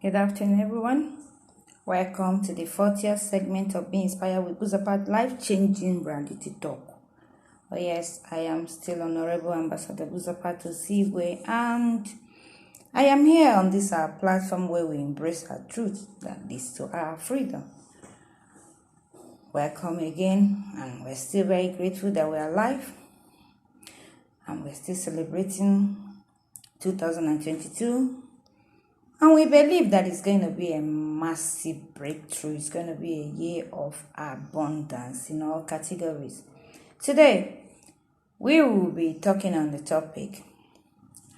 Good afternoon, everyone. Welcome to the 40th segment of Being Inspired with Buzopat, life-changing reality talk. Oh yes, I am still Honorable Ambassador Buzopat Osiwe, and I am here on this platform where we embrace our truth that leads to our freedom. Welcome again, and we're still very grateful that we're alive, and we're still celebrating 2022. And we believe that it's going to be a massive breakthrough. It's going to be a year of abundance in all categories. Today, we will be talking on the topic,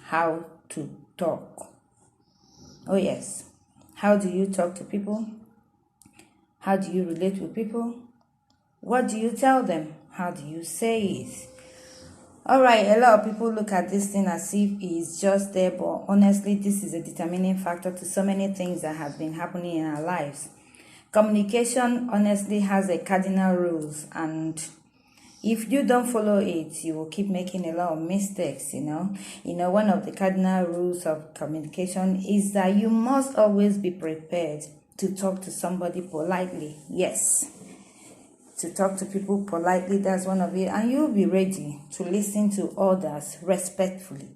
how to talk. Oh yes, how do you talk to people? How do you relate with people? What do you tell them? How do you say it? Alright, a lot of people look at this thing as if it's just there, but honestly, this is a determining factor to so many things that have been happening in our lives. Communication honestly has a cardinal rules, and if you don't follow it, you will keep making a lot of mistakes, one of the cardinal rules of communication is that you must always be prepared to talk to somebody politely. Yes. To talk to people politely, that's one of it. And you'll be ready to listen to others respectfully.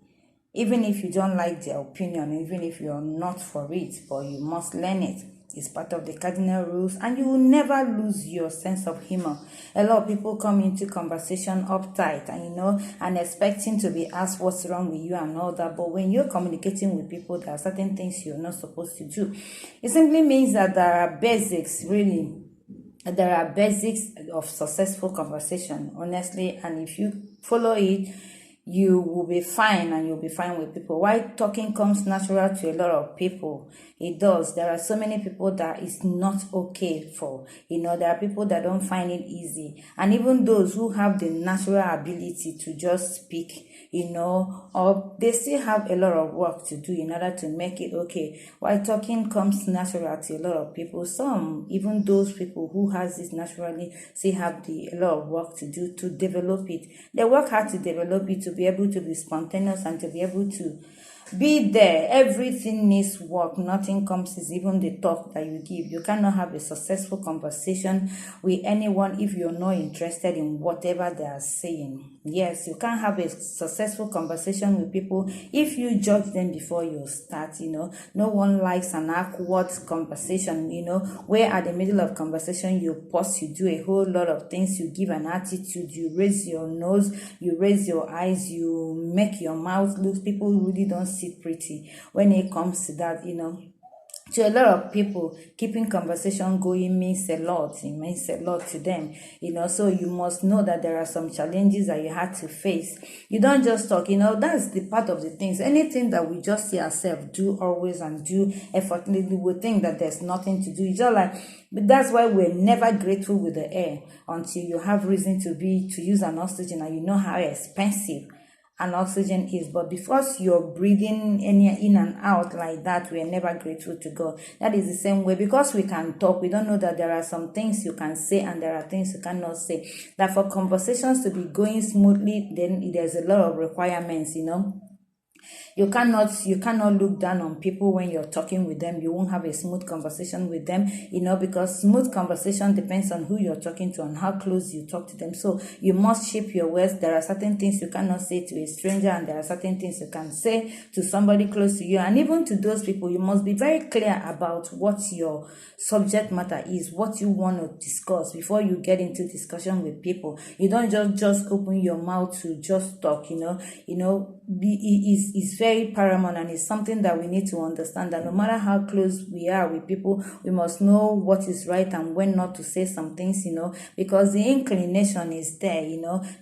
Even if you don't like their opinion, even if you're not for it, but you must learn it. It's part of the cardinal rules, and you will never lose your sense of humor. A lot of people come into conversation uptight and expecting to be asked what's wrong with you and all that. But when you're communicating with people, there are certain things you're not supposed to do. It simply means that there are basics, really. There are basics of successful conversation, honestly, and if you follow it, you will be fine, and you'll be fine with people. Why talking comes natural to a lot of people? It does. There are so many people that it's not okay for. There are people that don't find it easy. And even those who have the natural ability to just speak, or they still have a lot of work to do in order to make it okay. Why talking comes natural to a lot of people. Some, even those people who has this naturally, still have a lot of work to do to develop it. They work hard to develop it, to be able to be spontaneous and to be able to be there. Everything needs work. Nothing comes as even the talk that you give. You cannot have a successful conversation with anyone if you're not interested in whatever they are saying. Yes, you can't have a successful conversation with people if you judge them before you start. No one likes an awkward conversation, where at the middle of conversation you pause, you do a whole lot of things, you give an attitude, you raise your nose, you raise your eyes, you make your mouth look. People really don't sit pretty when it comes to that. To a lot of people, keeping conversation going means a lot. It means a lot to them, so you must know that there are some challenges that you had to face. You don't just talk, that's the part of the things. Anything that we just see ourselves do always and do effortlessly, we think that there's nothing to do. It's just like, but that's why we're never grateful with the air until you have reason to use an oxygen, and you know how expensive and oxygen is. But because you're breathing in and out like that, we are never grateful to God. That is the same way. Because we can talk, we don't know that there are some things you can say and there are things you cannot say. That for conversations to be going smoothly, then there's a lot of requirements. You cannot look down on people when you're talking with them. You won't have a smooth conversation with them, because smooth conversation depends on who you're talking to and how close you talk to them. So you must shape your words. There are certain things you cannot say to a stranger, and there are certain things you can say to somebody close to you. And even to those people, you must be very clear about what your subject matter is, what you want to discuss before you get into discussion with people. You don't just open your mouth to just talk. Is very paramount, and it's something that we need to understand, that no matter how close we are with people, we must know what is right and when not to say some things, because the inclination is there.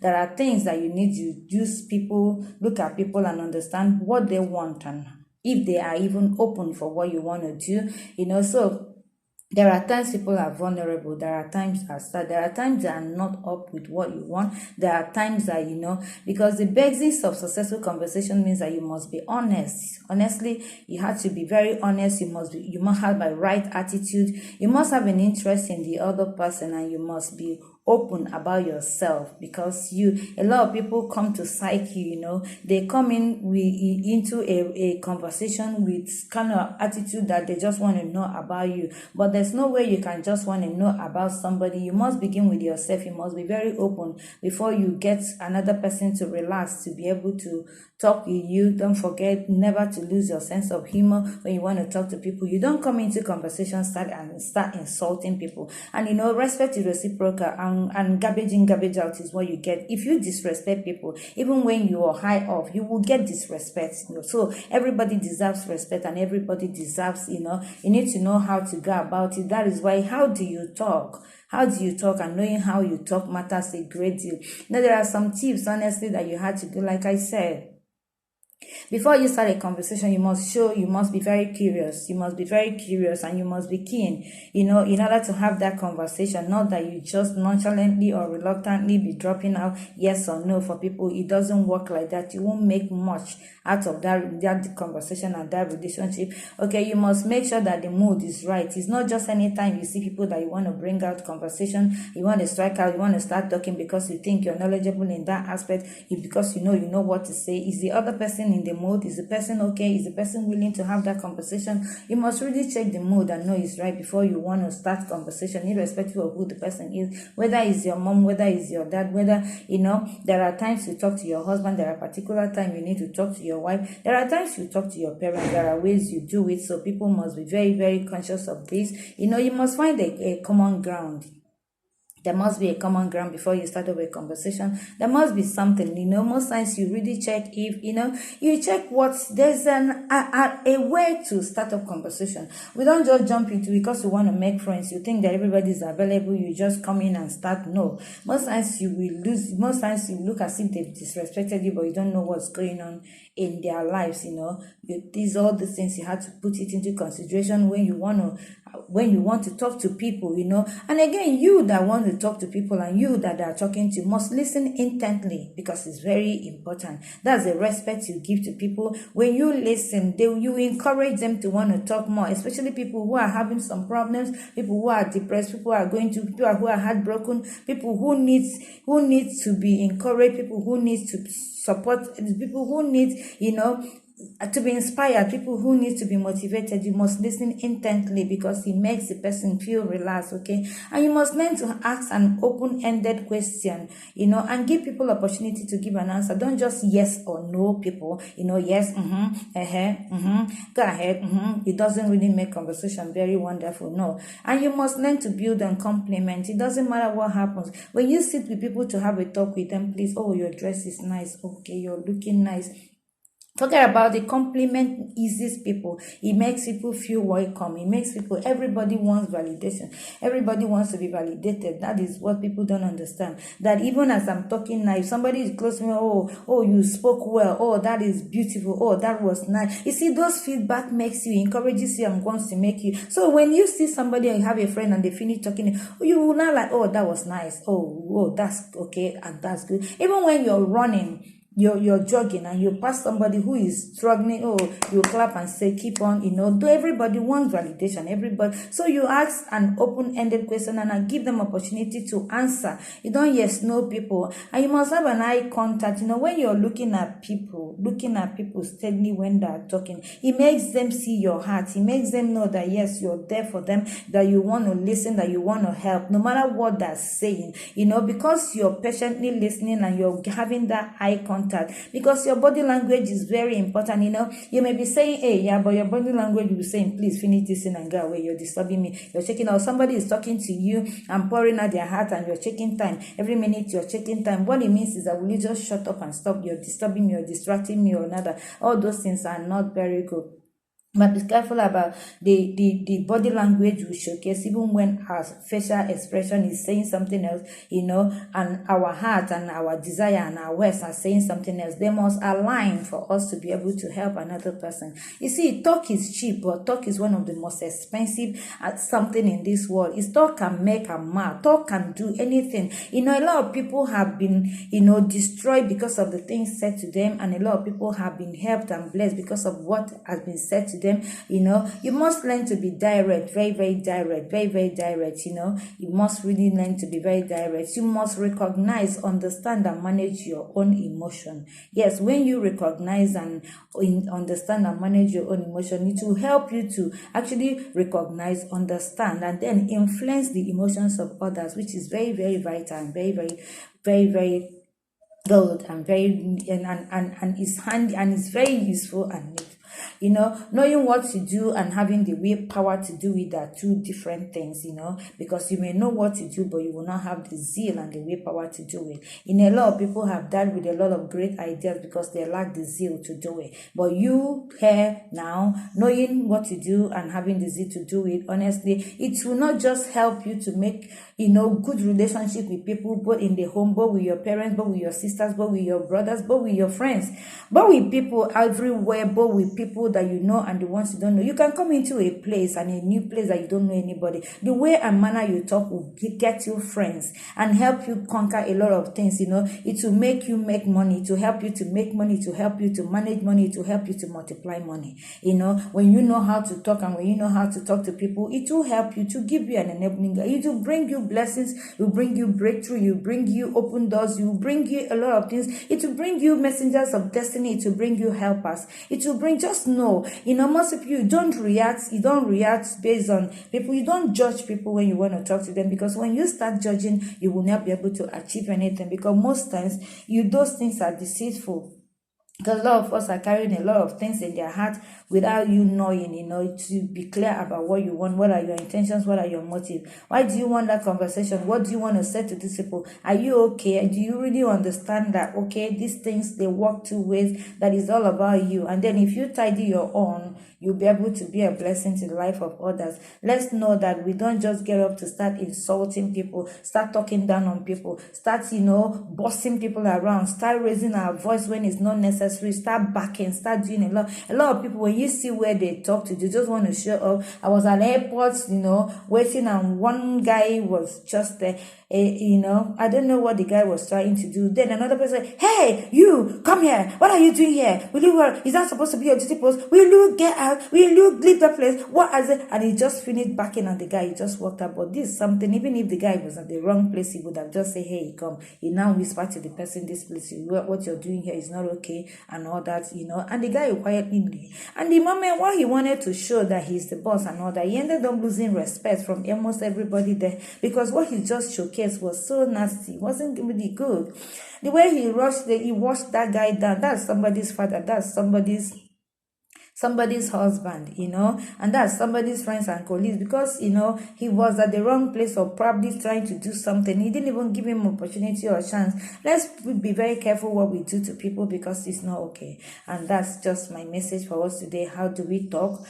There are things that you need to use people, look at people and understand what they want, and if they are even open for what you want to do, so there are times people are vulnerable. There are times there are times they are not up with what you want. There are times that, because the basis of successful conversation means that you must be honest. Honestly, you have to be very honest. You must have the right attitude. You must have an interest in the other person, and you must be open about yourself, because a lot of people come to psych you, they come into a conversation with kind of attitude that they just want to know about you. But there's no way you can just want to know about somebody. You must begin with yourself. You must be very open before you get another person to relax, to be able to talk with you. Don't forget never to lose your sense of humor when you want to talk to people. You don't come into conversation start insulting people. And respect is reciprocal, and garbage in, garbage out is what you get. If you disrespect people, even when you are high off, you will get disrespect. So everybody deserves respect, and everybody deserves, you need to know how to go about it. That is why, how do you talk? How do you talk? And knowing how you talk matters a great deal. Now, there are some tips, honestly, that you had to do. Like I said, before you start a conversation, you must be very curious. You must be very curious, and you must be keen, in order to have that conversation. Not that you just nonchalantly or reluctantly be dropping out yes or no for people. It doesn't work like that. You won't make much out of that conversation and that relationship. Okay, you must make sure that the mood is right. It's not just anytime you see people that you want to bring out conversation, you want to strike out, you want to start talking because you think you're knowledgeable in that aspect, because you know what to say. Is the other person in the mood? Is the person okay? Is the person willing to have that conversation? You must really check the mood and know it's right before you want to start conversation, irrespective of who the person is, whether it's your mom, whether it's your dad, whether, there are times you talk to your husband, there are particular times you need to talk to your wife, there are times you talk to your parents, there are ways you do it. So people must be very, very conscious of this. You must find a common ground. There must be a common ground before you start a conversation. There must be something, most times you really check if, you check there's a way to start up conversation. We don't just jump into because we want to make friends. You think that everybody is available, you just come in and start. No. Most times you look as if they've disrespected you, but you don't know what's going on in their lives, These are all the things you have to put it into consideration when you want to talk to people, And again, you that want to talk to people and you that are talking to must listen intently, because it's very important. That's the respect you give to people. When you listen, you encourage them to want to talk more, especially people who are having some problems, people who are depressed, people who are heartbroken, people who need to be encouraged, people who need to support, people who need, to be inspired, people who need to be motivated. You must listen intently, because it makes the person feel relaxed, okay? And you must learn to ask an open-ended question, and give people opportunity to give an answer. Don't just yes or no people, yes, go ahead, It doesn't really make conversation very wonderful, no. And you must learn to build and compliment. It doesn't matter what happens. When you sit with people to have a talk with them, please, oh, your dress is nice, okay, you're looking nice. Forget about the compliment eases people. It makes people feel welcome. Everybody wants validation. Everybody wants to be validated. That is what people don't understand. That even as I'm talking now, if somebody is close to me, oh, you spoke well. Oh, that is beautiful. Oh, that was nice. You see, those feedback encourages you and wants to make you. So when you see somebody and you have a friend and they finish talking, you will not like, oh, that was nice. Oh, that's okay. And that's good. Even when you're running, you're jogging and you pass somebody who is struggling, you clap and say, keep on, though everybody wants validation, so you ask an open-ended question and I give them opportunity to answer. You don't yes, no people, and you must have an eye contact, when you're looking at people steadily when they're talking, it makes them see your heart, it makes them know that yes, you're there for them, that you want to listen, that you want to help, no matter what they're saying, because you're patiently listening and you're having that eye contact, because your body language is very important. You may be saying, hey, yeah, but your body language will be saying, please finish this thing and go away, you're disturbing me. You're checking out, somebody is talking to you and pouring out their heart and you're checking time. Every minute you're checking time. What it means is that will you just shut up and stop? You're disturbing me, you're distracting me or another. All those things are not very good. But be careful about the body language we showcase, even when our facial expression is saying something else, and our heart and our desire and our words are saying something else. They must align for us to be able to help another person. You see, talk is cheap, but talk is one of the most expensive something in this world. Talk can make a mar. Talk can do anything. A lot of people have been, destroyed because of the things said to them, and a lot of people have been helped and blessed because of what has been said to them. You must learn to be direct, very, very direct, very, very direct. You must really learn to be very direct. You must recognize, understand, and manage your own emotion. Yes, when you recognize and understand and manage your own emotion, it will help you to actually recognize, understand, and then influence the emotions of others, which is very, very vital and very, very, very, very good and very and is handy and is very useful and neat. Knowing what to do and having the willpower to do it are two different things, because you may know what to do, but you will not have the zeal and the willpower to do it. A lot of people have died with a lot of great ideas because they lack the zeal to do it. But you here now, knowing what to do and having the zeal to do it, honestly, it will not just help you to make good relationship with people, both in the home, both with your parents, both with your sisters, both with your brothers, both with your friends, both with people everywhere, both with people that you know and the ones you don't know. You can come into a place and a new place that you don't know anybody. The way and manner you talk will get you friends and help you conquer a lot of things. It will make you make money, to help you to make money, to help you to manage money, to help you to multiply money. When you know how to talk and when you know how to talk to people, it will help you to give you an enabling. It will bring you blessings, it will bring you breakthrough, it will bring you open doors, it will bring you a lot of things. It will bring you messengers of destiny, it will bring you helpers. It will bring, just know, most of you don't react based on people. You don't judge people when you want to talk to them, because when you start judging, you will not be able to achieve anything, because most times those things are deceitful. Because a lot of us are carrying a lot of things in their heart without you knowing, to be clear about what you want, what are your intentions, what are your motives. Why do you want that conversation? What do you want to say to these people? Are you okay? Do you really understand that, okay, these things, they work two ways, that is all about you? And then if you tidy your own, you'll be able to be a blessing to the life of others. Let's know that we don't just get up to start insulting people, start talking down on people, start, bossing people around, start raising our voice when it's not necessary, start backing, start doing a lot of people, when you see where they talk to, they just want to show up. I was at airports, waiting, and one guy was just there. I don't know what the guy was trying to do. Then another person, hey, you, come here. What are you doing here? Will you, is that supposed to be your duty post? Will you get out? Will you leave the place? What is it? And he just finished backing on the guy. He just walked out. But this is something, even if the guy was at the wrong place, he would have just said, hey, come. He now whispered to the person, this place, what you're doing here is not okay, and all that, And the guy quietly leave. And the moment while he wanted to show that he's the boss and all that, he ended up losing respect from almost everybody there, because what he just showcased was so nasty. It wasn't really good. The way he washed that guy down, that's somebody's father, that's somebody's husband, and that's somebody's friends and colleagues, because, he was at the wrong place or probably trying to do something. He didn't even give him opportunity or chance. Let's be very careful what we do to people, because it's not okay. And that's just my message for us today. How do we talk?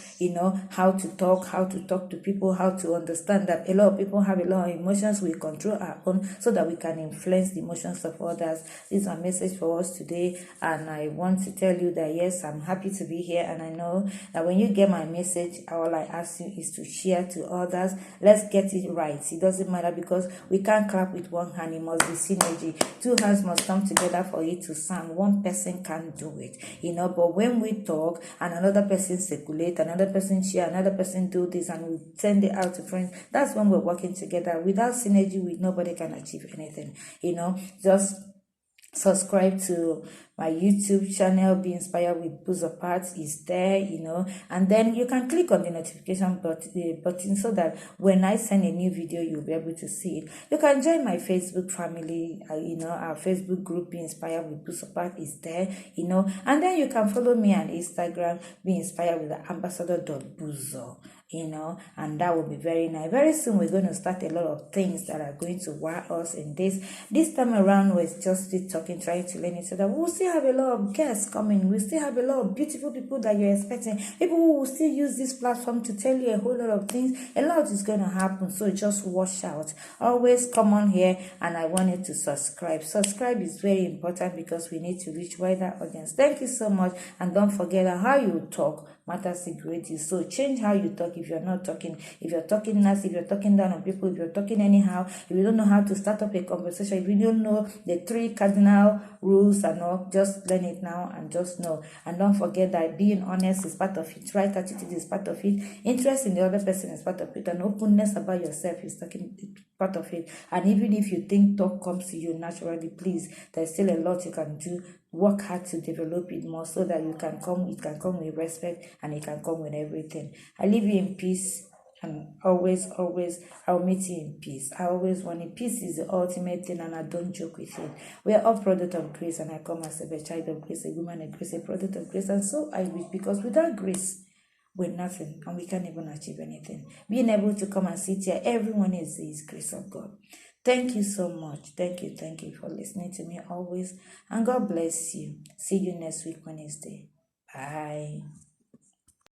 How to talk to people, how to understand that a lot of people have a lot of emotions. We control our own so that we can influence the emotions of others. This is a message for us today, and I want to tell you that yes, I'm happy to be here, and I know that when you get my message, all I ask you is to share to others. Let's get it right. It doesn't matter, because we can't clap with one hand. It must be synergy. Two hands must come together for it to sound. One person can't do it, but when we talk and another person circulate, another person share, another person do this, and we send it out to friends, that's when we're working together. Without synergy, nobody can achieve anything. Just subscribe to my YouTube channel, Be Inspired with Buzopat, is there, and then you can click on the notification button so that when I send a new video, you'll be able to see it. You can join my Facebook family, our Facebook group, Be Inspired with Buzopat, is there, and then you can follow me on Instagram, Be Inspired with the ambassador.buzo. And that will be very nice. Very soon we're going to start a lot of things that are going to wow us in this time around. We're just talking, trying to learn each other. We'll still have a lot of guests coming. We'll still have a lot of beautiful people that you're expecting. People who will still use this platform to tell you a whole lot of things. A lot is going to happen, so just watch out. Always come on here, and I want you to subscribe. Subscribe is very important, because we need to reach wider audience. Thank you so much, and don't forget that how you talk matters a great deal. So change how you talk. If you're not talking, if you're talking nice, if you're talking down on people, if you're talking anyhow, if you don't know how to start up a conversation, if you don't know the 3 cardinal rules and all, just learn it now and just know. And don't forget that being honest is part of it, right attitude is part of it, interest in the other person is part of it, and openness about yourself is part of it. And even if you think talk comes to you naturally, please, there's still a lot you can do. Work hard to develop it more so that it can come with respect, and it can come with everything. I leave you in peace. And always, I'll meet you in peace. I always want it. Peace is the ultimate thing, and I don't joke with it. We are all product of grace, and I come as a child of grace, a woman of grace, a product of grace, and so I wish, because without grace, we're nothing, and we can't even achieve anything. Being able to come and sit here, everyone is grace of God. Thank you so much. Thank you for listening to me always, and God bless you. See you next week Wednesday. Bye.